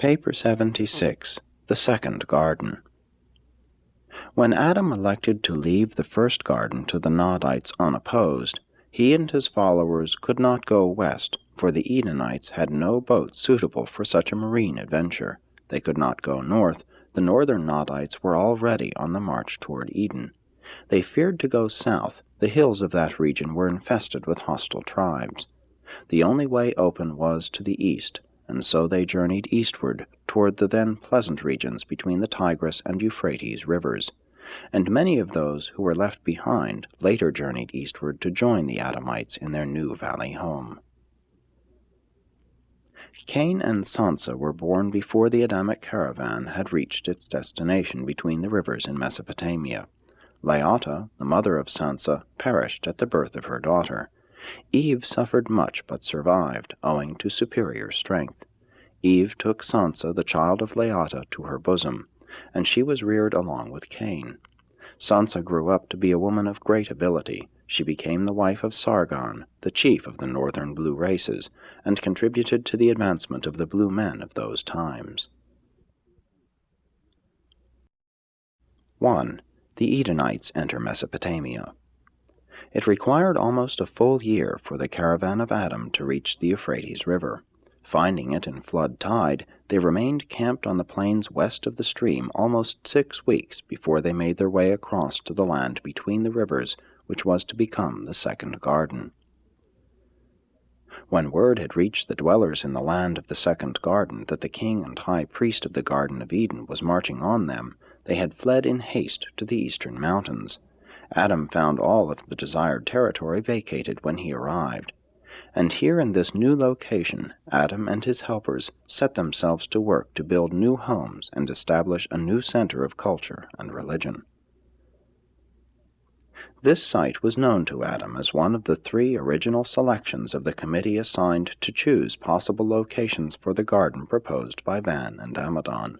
Paper 76, The Second Garden. When Adam elected to leave the first garden to the Nodites unopposed, he and his followers could not go west, for the Edenites had no boat suitable for such a marine adventure. They could not go north. The northern Nodites were already on the march toward Eden. They feared to go south. The hills of that region were infested with hostile tribes. The only way open was to the east, and so they journeyed eastward toward the then pleasant regions between the Tigris and Euphrates rivers, and many of those who were left behind later journeyed eastward to join the Adamites in their new valley home. Cain and Sansa were born before the Adamic caravan had reached its destination between the rivers in Mesopotamia. Laata, the mother of Sansa, perished at the birth of her daughter. Eve suffered much but survived, owing to superior strength. Eve took Sansa, the child of Laata, to her bosom, and she was reared along with Cain. Sansa grew up to be a woman of great ability. She became the wife of Sargon, the chief of the northern blue races, and contributed to the advancement of the blue men of those times. 1. The Edenites enter Mesopotamia. It required almost a full year for the caravan of Adam to reach the Euphrates River. Finding it in flood tide, they remained camped on the plains west of the stream almost 6 weeks before they made their way across to the land between the rivers, which was to become the second garden. When word had reached the dwellers in the land of the second garden that the king and high priest of the Garden of Eden was marching on them, they had fled in haste to the eastern mountains. Adam found all of the desired territory vacated when he arrived, and here in this new location Adam and his helpers set themselves to work to build new homes and establish a new center of culture and religion. This site was known to Adam as one of the 3 original selections of the committee assigned to choose possible locations for the garden proposed by Van and Amadon.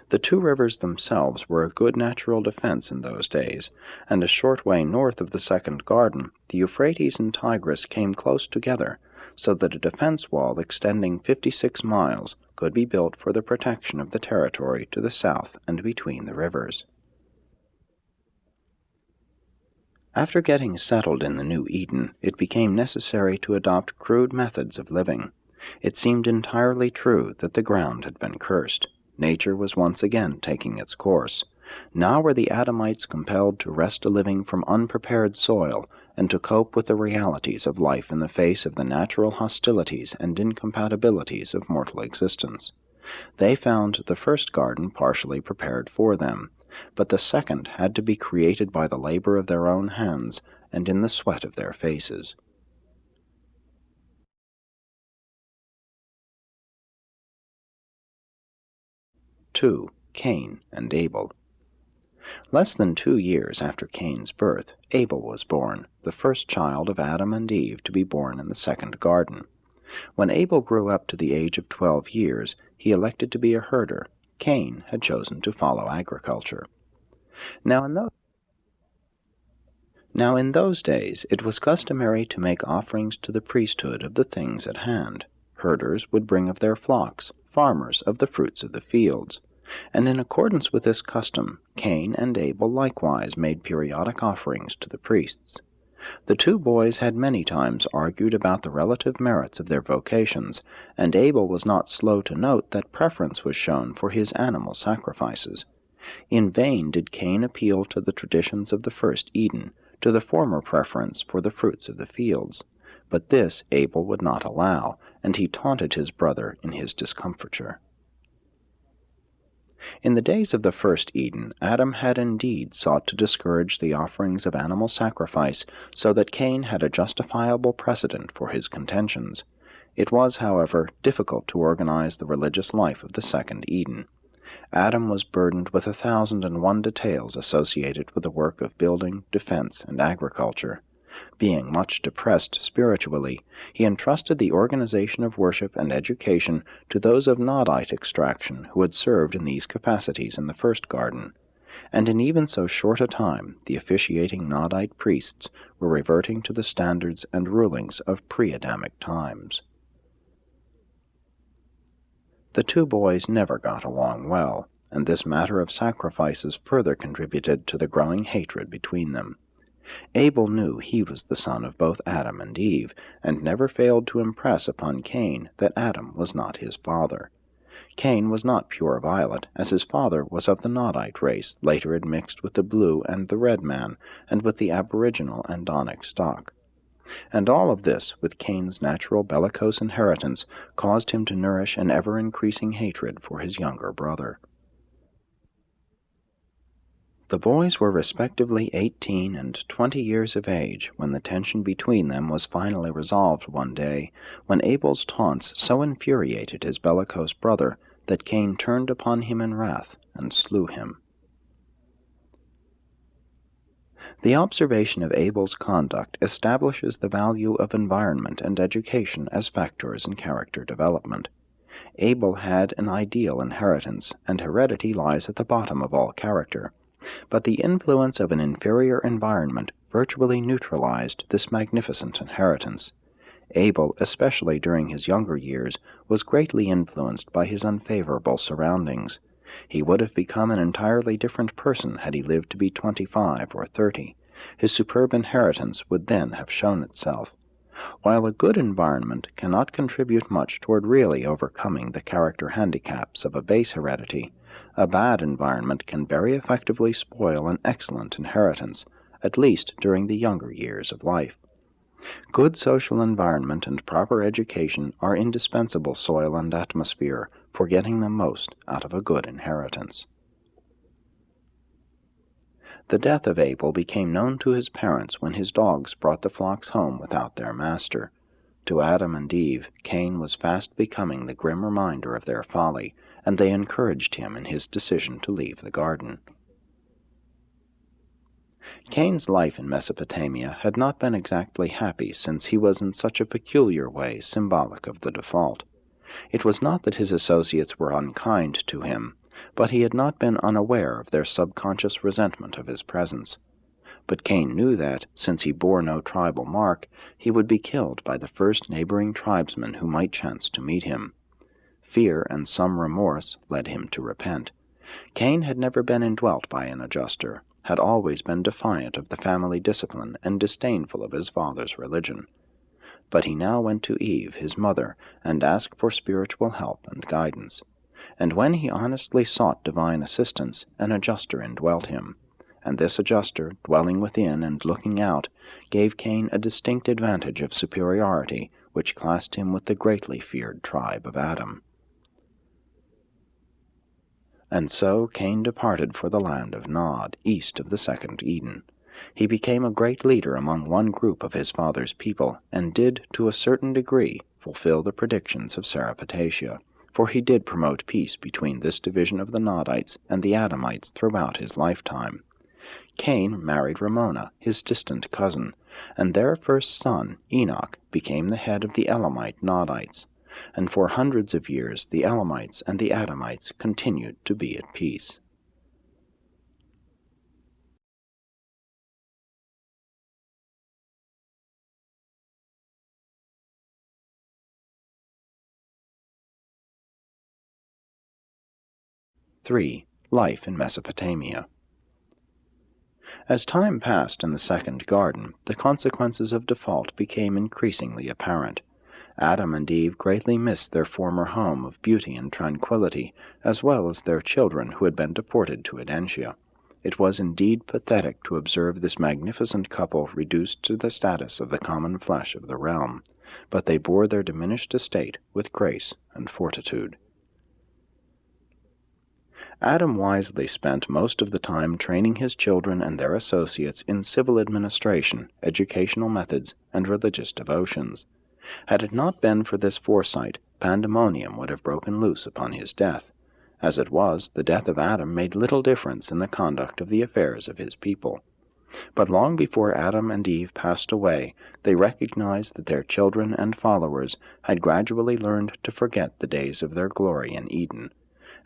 The 2 rivers themselves were a good natural defense in those days, and a short way north of the second garden, the Euphrates and Tigris came close together, so that a defense wall extending 56 miles could be built for the protection of the territory to the south and between the rivers. After getting settled in the new Eden, it became necessary to adopt crude methods of living. It seemed entirely true that the ground had been cursed. Nature was once again taking its course. Now were the Adamites compelled to wrest a living from unprepared soil and to cope with the realities of life in the face of the natural hostilities and incompatibilities of mortal existence. They found the first garden partially prepared for them, but the second had to be created by the labor of their own hands and in the sweat of their faces. 2. Cain and Abel. Less than 2 years after Cain's birth, Abel was born, the first child of Adam and Eve to be born in the second garden. When Abel grew up to the age of 12 years, he elected to be a herder. Cain had chosen to follow agriculture. Now in those days it was customary to make offerings to the priesthood of the things at hand. Herders would bring of their flocks, farmers of the fruits of the fields. And in accordance with this custom, Cain and Abel likewise made periodic offerings to the priests. The 2 boys had many times argued about the relative merits of their vocations, and Abel was not slow to note that preference was shown for his animal sacrifices. In vain did Cain appeal to the traditions of the first Eden, to the former preference for the fruits of the fields. But this Abel would not allow, and he taunted his brother in his discomfiture. In the days of the first Eden, Adam had indeed sought to discourage the offerings of animal sacrifice, so that Cain had a justifiable precedent for his contentions. It was, however, difficult to organize the religious life of the second Eden. Adam was burdened with 1,001 details associated with the work of building, defense, and agriculture. Being much depressed spiritually, he entrusted the organization of worship and education to those of Nodite extraction who had served in these capacities in the first garden, and in even so short a time the officiating Nodite priests were reverting to the standards and rulings of pre-Adamic times. The two boys never got along well, and this matter of sacrifices further contributed to the growing hatred between them. Abel knew he was the son of both Adam and Eve, and never failed to impress upon Cain that Adam was not his father. Cain was not pure violet, as his father was of the Nodite race, later admixed with the blue and the red man, and with the aboriginal Andonic stock. And all of this, with Cain's natural bellicose inheritance, caused him to nourish an ever-increasing hatred for his younger brother. The boys were respectively 18 and 20 years of age when the tension between them was finally resolved one day, when Abel's taunts so infuriated his bellicose brother that Cain turned upon him in wrath and slew him. The observation of Abel's conduct establishes the value of environment and education as factors in character development. Abel had an ideal inheritance, and heredity lies at the bottom of all character. But the influence of an inferior environment virtually neutralized this magnificent inheritance. Abel, especially during his younger years, was greatly influenced by his unfavorable surroundings. He would have become an entirely different person had he lived to be 25 or 30. His superb inheritance would then have shown itself. While a good environment cannot contribute much toward really overcoming the character handicaps of a base heredity, a bad environment can very effectively spoil an excellent inheritance, at least during the younger years of life. Good social environment and proper education are indispensable soil and atmosphere for getting the most out of a good inheritance. The death of Abel became known to his parents when his dogs brought the flocks home without their master. To Adam and Eve, Cain was fast becoming the grim reminder of their folly, and they encouraged him in his decision to leave the garden. Cain's life in Mesopotamia had not been exactly happy, since he was in such a peculiar way symbolic of the default. It was not that his associates were unkind to him, but he had not been unaware of their subconscious resentment of his presence. But Cain knew that, since he bore no tribal mark, he would be killed by the first neighboring tribesman who might chance to meet him. Fear and some remorse led him to repent. Cain had never been indwelt by an adjuster, had always been defiant of the family discipline and disdainful of his father's religion. But he now went to Eve, his mother, and asked for spiritual help and guidance. And when he honestly sought divine assistance, an adjuster indwelt him. And this adjuster, dwelling within and looking out, gave Cain a distinct advantage of superiority, which classed him with the greatly feared tribe of Adam. And so Cain departed for the land of Nod, east of the second Eden. He became a great leader among one group of his father's people, and did, to a certain degree, fulfill the predictions of Sareptatia, for he did promote peace between this division of the Nodites and the Adamites throughout his lifetime. Cain married Ramona, his distant cousin, and their first son, Enoch, became the head of the Elamite Nodites, and for hundreds of years the Elamites and the Adamites continued to be at peace. (3) Life in Mesopotamia. As time passed in the second garden, the consequences of default became increasingly apparent. Adam and Eve greatly missed their former home of beauty and tranquility, as well as their children who had been deported to Edentia. It was indeed pathetic to observe this magnificent couple reduced to the status of the common flesh of the realm, but they bore their diminished estate with grace and fortitude. Adam wisely spent most of the time training his children and their associates in civil administration, educational methods, and religious devotions. Had it not been for this foresight, pandemonium would have broken loose upon his death. As it was, the death of Adam made little difference in the conduct of the affairs of his people. But long before Adam and Eve passed away, they recognized that their children and followers had gradually learned to forget the days of their glory in Eden,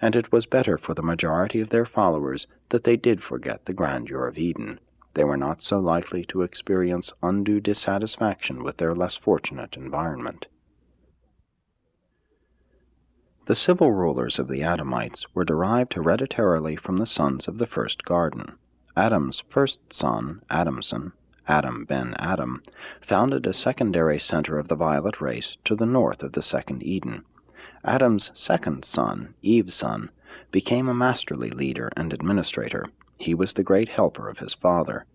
and it was better for the majority of their followers that they did forget the grandeur of Eden. They were not so likely to experience undue dissatisfaction with their less fortunate environment. The civil rulers of the Adamites were derived hereditarily from the sons of the first garden. Adam's first son, Adamson, Adam ben Adam, founded a secondary center of the violet race to the north of the second Eden. Adam's second son, Eve's son, became a masterly leader and administrator. He was the great helper of his father.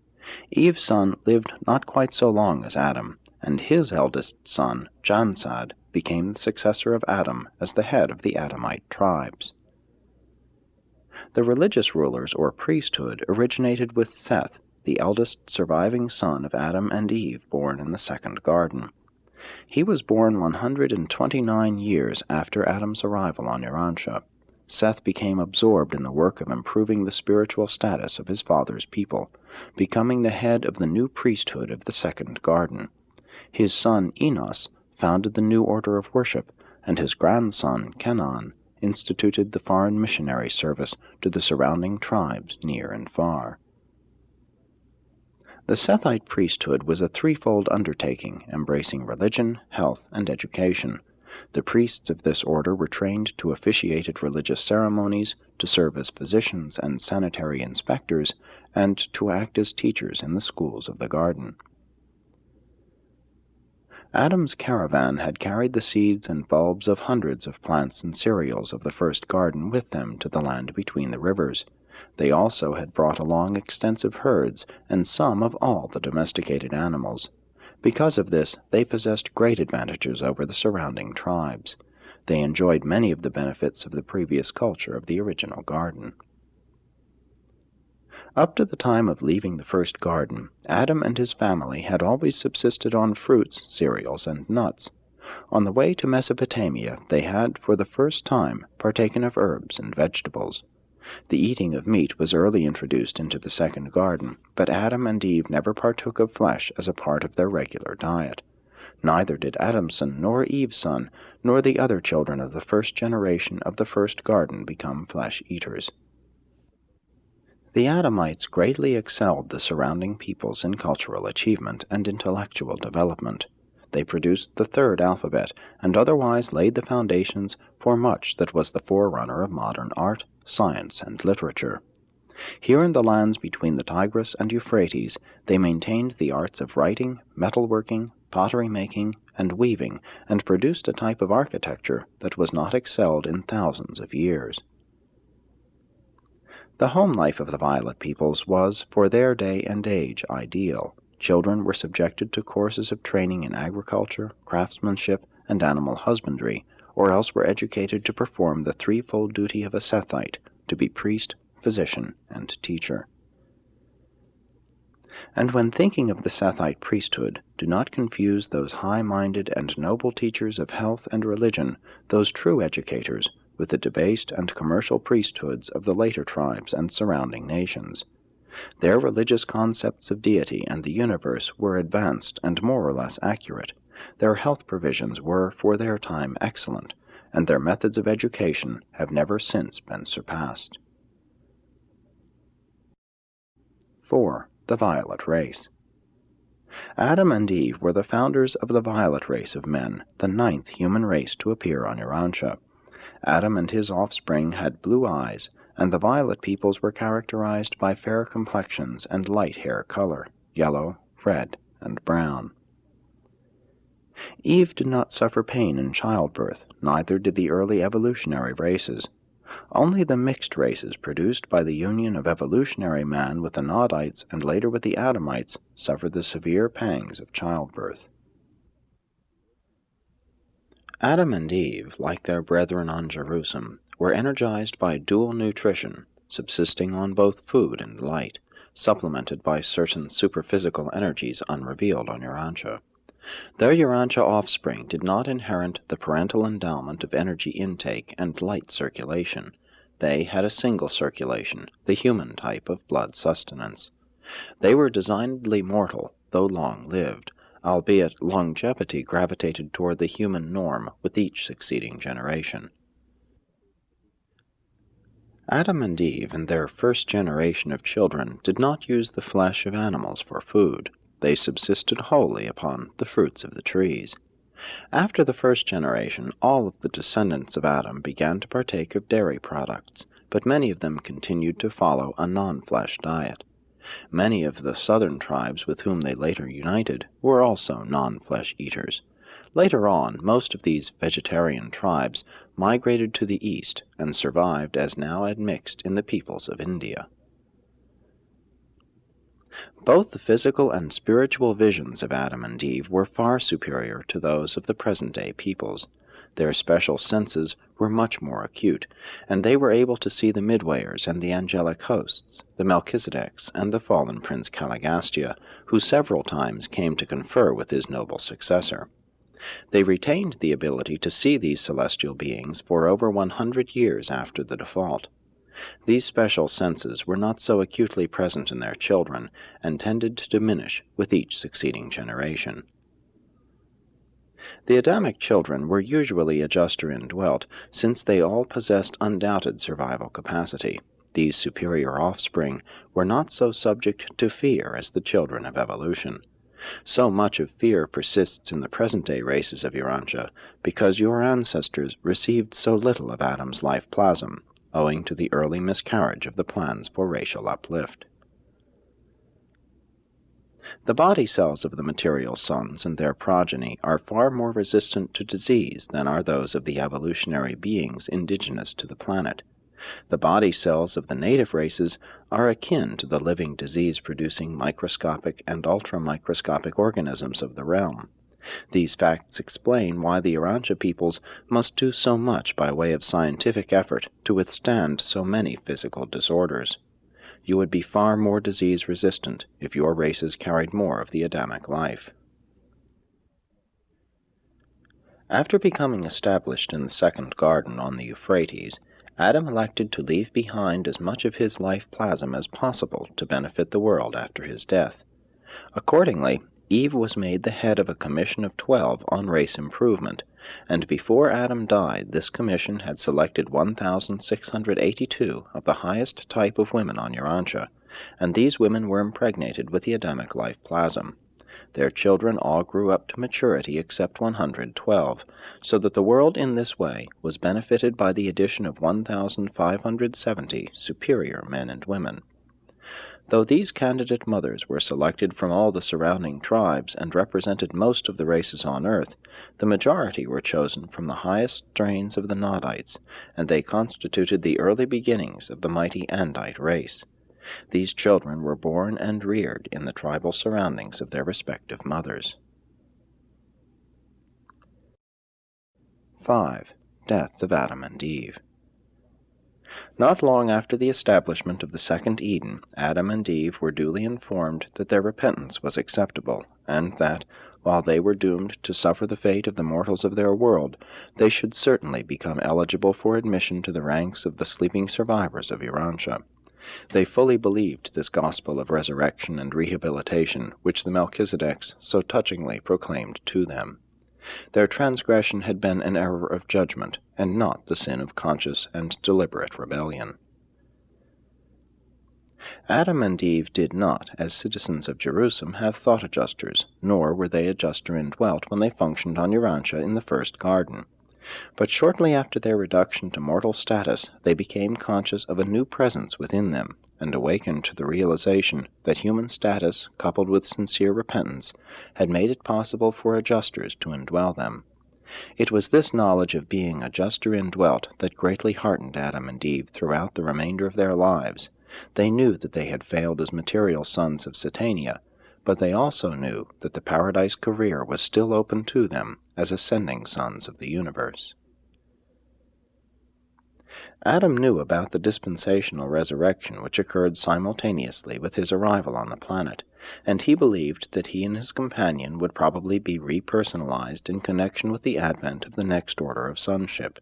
Eve's son lived not quite so long as Adam, and his eldest son, Jansad, became the successor of Adam as the head of the Adamite tribes. The religious rulers or priesthood originated with Seth, the eldest surviving son of Adam and Eve, born in the second garden. He was born 129 years after Adam's arrival on Urantia. Seth became absorbed in the work of improving the spiritual status of his father's people, becoming the head of the new priesthood of the second garden. His son Enos founded the new order of worship, and his grandson Kenan instituted the foreign missionary service to the surrounding tribes near and far. The Sethite priesthood was a threefold undertaking, embracing religion, health, and education. The priests of this order were trained to officiate at religious ceremonies, to serve as physicians and sanitary inspectors, and to act as teachers in the schools of the garden. Adam's caravan had carried the seeds and bulbs of hundreds of plants and cereals of the first garden with them to the land between the rivers. They also had brought along extensive herds and some of all the domesticated animals. Because of this, they possessed great advantages over the surrounding tribes. They enjoyed many of the benefits of the previous culture of the original garden. Up to the time of leaving the first garden, Adam and his family had always subsisted on fruits, cereals, and nuts. On the way to Mesopotamia, they had, for the first time, partaken of herbs and vegetables. The eating of meat was early introduced into the second garden, but Adam and Eve never partook of flesh as a part of their regular diet. Neither did Adam's son nor Eve's son, nor the other children of the first generation of the first garden become flesh-eaters. The Adamites greatly excelled the surrounding peoples in cultural achievement and intellectual development. They produced the third alphabet, and otherwise laid the foundations for much that was the forerunner of modern art, science, and literature. Here in the lands between the Tigris and Euphrates, they maintained the arts of writing, metalworking, pottery-making, and weaving, and produced a type of architecture that was not excelled in thousands of years. The home life of the violet peoples was, for their day and age, ideal. Children were subjected to courses of training in agriculture, craftsmanship, and animal husbandry, or else were educated to perform the threefold duty of a Sethite, to be priest, physician, and teacher. And when thinking of the Sethite priesthood, do not confuse those high-minded and noble teachers of health and religion, those true educators, with the debased and commercial priesthoods of the later tribes and surrounding nations. Their religious concepts of deity and the universe were advanced and more or less accurate. Their health provisions were, for their time, excellent, and their methods of education have never since been surpassed. 4. The Violet Race. Adam and Eve were the founders of the violet race of men, the 9th human race to appear on Urantia. Adam and his offspring had blue eyes, and the violet peoples were characterized by fair complexions and light hair color, yellow, red, and brown. Eve did not suffer pain in childbirth, neither did the early evolutionary races. Only the mixed races produced by the union of evolutionary man with the Nodites and later with the Adamites suffered the severe pangs of childbirth. Adam and Eve, like their brethren on Jerusalem, were energized by dual nutrition, subsisting on both food and light, supplemented by certain superphysical energies unrevealed on Urantia. Their Urantia offspring did not inherit the parental endowment of energy intake and light circulation. They had a single circulation, the human type of blood sustenance. They were designedly mortal, though long-lived, albeit longevity gravitated toward the human norm with each succeeding generation. Adam and Eve and their first generation of children did not use the flesh of animals for food. They subsisted wholly upon the fruits of the trees. After the first generation, all of the descendants of Adam began to partake of dairy products, but many of them continued to follow a non-flesh diet. Many of the southern tribes with whom they later united were also non-flesh eaters. Later on, most of these vegetarian tribes migrated to the east and survived as now admixed in the peoples of India. Both the physical and spiritual visions of Adam and Eve were far superior to those of the present-day peoples. Their special senses were much more acute, and they were able to see the Midwayers and the angelic hosts, the Melchizedeks and the fallen Prince Caligastia, who several times came to confer with his noble successor. They retained the ability to see these celestial beings for over 100 years after the default. These special senses were not so acutely present in their children, and tended to diminish with each succeeding generation. The Adamic children were usually adjuster indwelt, since they all possessed undoubted survival capacity. These superior offspring were not so subject to fear as the children of evolution. So much of fear persists in the present-day races of Urantia because your ancestors received so little of Adam's life plasm, owing to the early miscarriage of the plans for racial uplift. The body cells of the material sons and their progeny are far more resistant to disease than are those of the evolutionary beings indigenous to the planet. The body cells of the native races are akin to the living disease-producing microscopic and ultramicroscopic organisms of the realm. These facts explain why the Urantia peoples must do so much by way of scientific effort to withstand so many physical disorders. You would be far more disease-resistant if your races carried more of the Adamic life. After becoming established in the second garden on the Euphrates, Adam elected to leave behind as much of his life plasm as possible to benefit the world after his death. Accordingly, Eve was made the head of a commission of 12 on race improvement, and before Adam died this commission had selected 1,682 of the highest type of women on Urantia, and these women were impregnated with the Adamic life plasm. Their children all grew up to maturity except 112, so that the world in this way was benefited by the addition of 1,570 superior men and women. Though these candidate mothers were selected from all the surrounding tribes and represented most of the races on Earth, the majority were chosen from the highest strains of the Nodites, and they constituted the early beginnings of the mighty Andite race. These children were born and reared in the tribal surroundings of their respective mothers. 5. Death of Adam and Eve. Not long after the establishment of the second Eden, Adam and Eve were duly informed that their repentance was acceptable, and that, while they were doomed to suffer the fate of the mortals of their world, they should certainly become eligible for admission to the ranks of the sleeping survivors of Urantia. They fully believed this gospel of resurrection and rehabilitation which the Melchizedeks so touchingly proclaimed to them. Their transgression had been an error of judgment, and not the sin of conscious and deliberate rebellion. Adam and Eve did not, as citizens of Jerusalem, have thought adjusters, nor were they adjuster indwelt when they functioned on Urantia in the first garden. But shortly after their reduction to mortal status, they became conscious of a new presence within them, and awakened to the realization that human status, coupled with sincere repentance, had made it possible for adjusters to indwell them. It was this knowledge of being adjuster indwelt that greatly heartened Adam and Eve throughout the remainder of their lives. They knew that they had failed as material sons of Satania, but they also knew that the paradise career was still open to them as ascending sons of the universe. Adam knew about the dispensational resurrection which occurred simultaneously with his arrival on the planet, and he believed that he and his companion would probably be repersonalized in connection with the advent of the next order of sonship.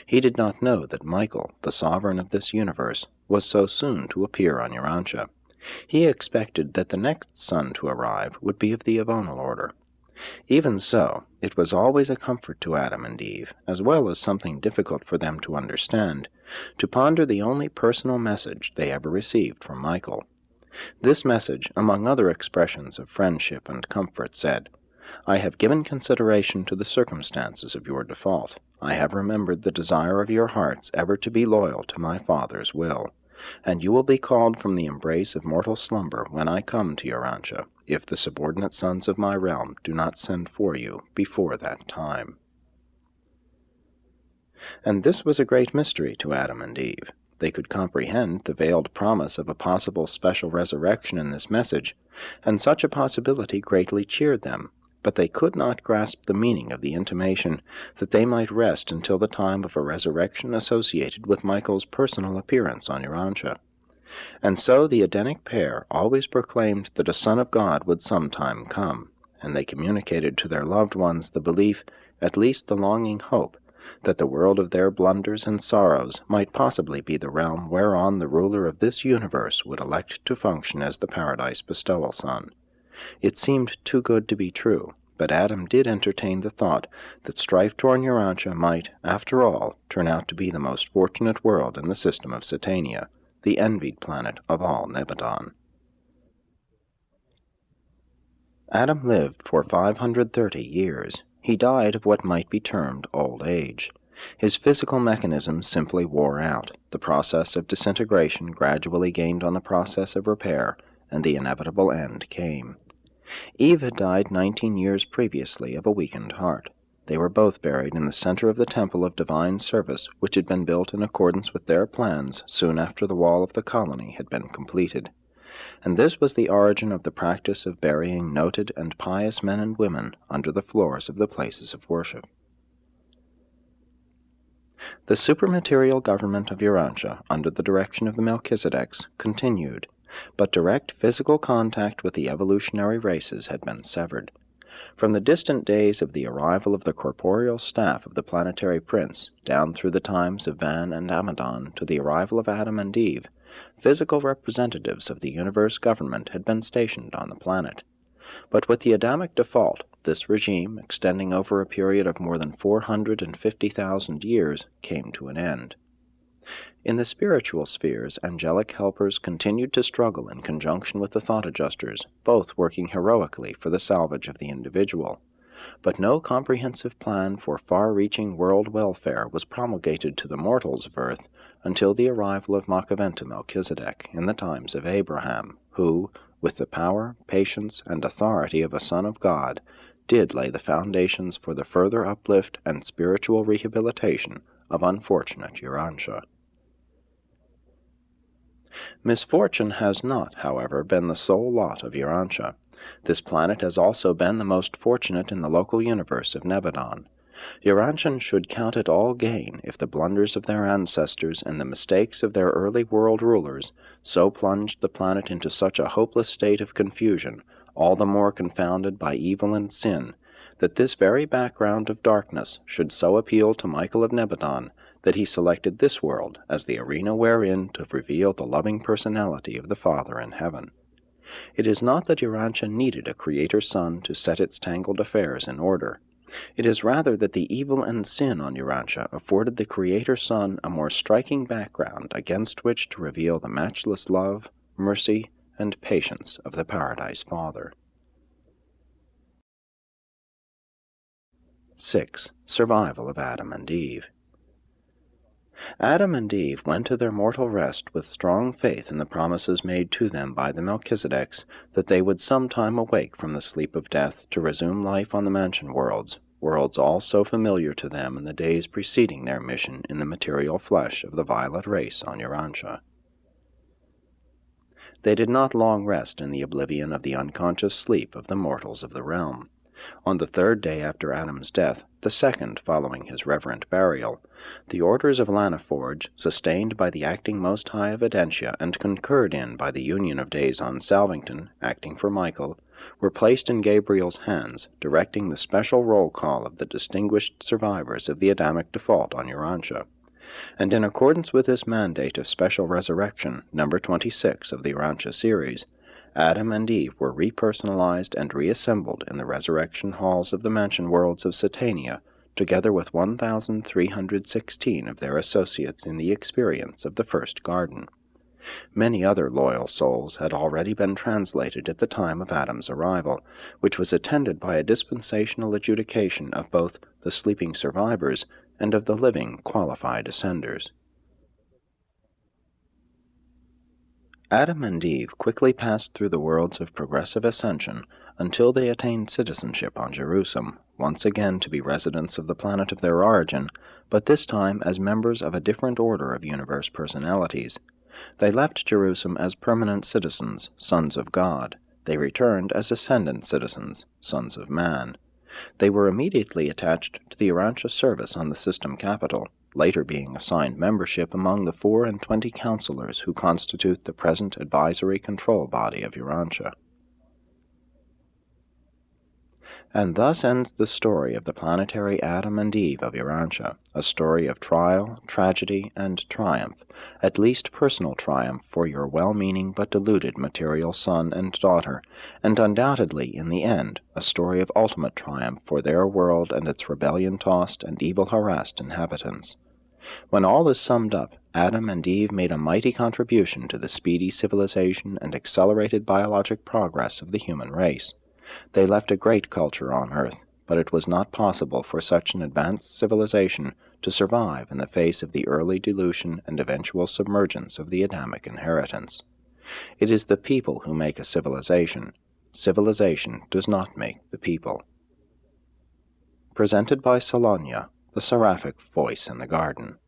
He did not know that Michael, the sovereign of this universe, was so soon to appear on Urantia. He expected that the next son to arrive would be of the Avonal order. Even so, it was always a comfort to Adam and Eve, as well as something difficult for them to understand, to ponder the only personal message they ever received from Michael. This message, among other expressions of friendship and comfort, said, I have given consideration to the circumstances of your default. I have remembered the desire of your hearts ever to be loyal to my Father's will, and you will be called from the embrace of mortal slumber when I come to Urantia, if the subordinate sons of my realm do not send for you before that time." And this was a great mystery to Adam and Eve. They could comprehend the veiled promise of a possible special resurrection in this message, and such a possibility greatly cheered them, but they could not grasp the meaning of the intimation that they might rest until the time of a resurrection associated with Michael's personal appearance on Urantia. And so the Edenic pair always proclaimed that a Son of God would sometime come, and they communicated to their loved ones the belief, at least the longing hope, that the world of their blunders and sorrows might possibly be the realm whereon the ruler of this universe would elect to function as the Paradise Bestowal Son. It seemed too good to be true, but Adam did entertain the thought that strife-torn Urantia might, after all, turn out to be the most fortunate world in the system of Satania, the envied planet of all Nebadon. Adam lived for 530 years. He died of what might be termed old age. His physical mechanism simply wore out. The process of disintegration gradually gained on the process of repair, and the inevitable end came. Eve had died 19 years previously of a weakened heart. They were both buried in the center of the temple of divine service, which had been built in accordance with their plans soon after the wall of the colony had been completed. And this was the origin of the practice of burying noted and pious men and women under the floors of the places of worship. The supermaterial government of Urantia, under the direction of the Melchizedeks, continued, but direct physical contact with the evolutionary races had been severed. From the distant days of the arrival of the corporeal staff of the planetary prince, down through the times of Van and Amadon to the arrival of Adam and Eve, physical representatives of the universe government had been stationed on the planet. But with the Adamic default, this regime, extending over a period of more than 450,000 years, came to an end. In the spiritual spheres, angelic helpers continued to struggle in conjunction with the thought adjusters, both working heroically for the salvage of the individual. But no comprehensive plan for far-reaching world welfare was promulgated to the mortals of Earth until the arrival of Makaventa Melchizedek in the times of Abraham, who, with the power, patience, and authority of a Son of God, did lay the foundations for the further uplift and spiritual rehabilitation of unfortunate Urantia. Misfortune has not, however, been the sole lot of Urantia. This planet has also been the most fortunate in the local universe of Nebadon. Urantians should count it all gain if the blunders of their ancestors and the mistakes of their early world rulers so plunged the planet into such a hopeless state of confusion, all the more confounded by evil and sin, that this very background of darkness should so appeal to Michael of Nebadon that he selected this world as the arena wherein to reveal the loving personality of the Father in heaven. It is not that Urantia needed a Creator Son to set its tangled affairs in order. It is rather that the evil and sin on Urantia afforded the Creator Son a more striking background against which to reveal the matchless love, mercy, and patience of the Paradise Father. 6. Survival of Adam and Eve. Adam and Eve went to their mortal rest with strong faith in the promises made to them by the Melchizedeks that they would sometime awake from the sleep of death to resume life on the mansion worlds, worlds all so familiar to them in the days preceding their mission in the material flesh of the violet race on Urantia. They did not long rest in the oblivion of the unconscious sleep of the mortals of the realm. On the 3rd day after Adam's death, the 2nd following his reverent burial, the orders of Lanaforge, sustained by the acting Most High of Edentia and concurred in by the Union of Days on Salvington, acting for Michael, were placed in Gabriel's hands, directing the special roll call of the distinguished survivors of the Adamic default on Urantia. And in accordance with this mandate of special resurrection, number 26 of the Urantia series, Adam and Eve were repersonalized and reassembled in the resurrection halls of the mansion worlds of Satania, together with 1,316 of their associates in the experience of the first garden. Many other loyal souls had already been translated at the time of Adam's arrival, which was attended by a dispensational adjudication of both the sleeping survivors and of the living qualified ascenders. Adam and Eve quickly passed through the worlds of progressive ascension until they attained citizenship on Jerusalem, once again to be residents of the planet of their origin, but this time as members of a different order of universe personalities. They left Jerusalem as permanent citizens, sons of God. They returned as ascendant citizens, sons of man. They were immediately attached to the Urantia service on the system capital, later being assigned membership among the 24 counselors who constitute the present advisory control body of Urantia. And thus ends the story of the planetary Adam and Eve of Urantia, a story of trial, tragedy, and triumph, at least personal triumph for your well-meaning but deluded material son and daughter, and undoubtedly, in the end, a story of ultimate triumph for their world and its rebellion-tossed and evil-harassed inhabitants. When all is summed up, Adam and Eve made a mighty contribution to the speedy civilization and accelerated biologic progress of the human race. They left a great culture on Earth, but it was not possible for such an advanced civilization to survive in the face of the early dilution and eventual submergence of the Adamic inheritance. It is the people who make a civilization. Civilization does not make the people. Presented by Salonia, the seraphic voice in the garden.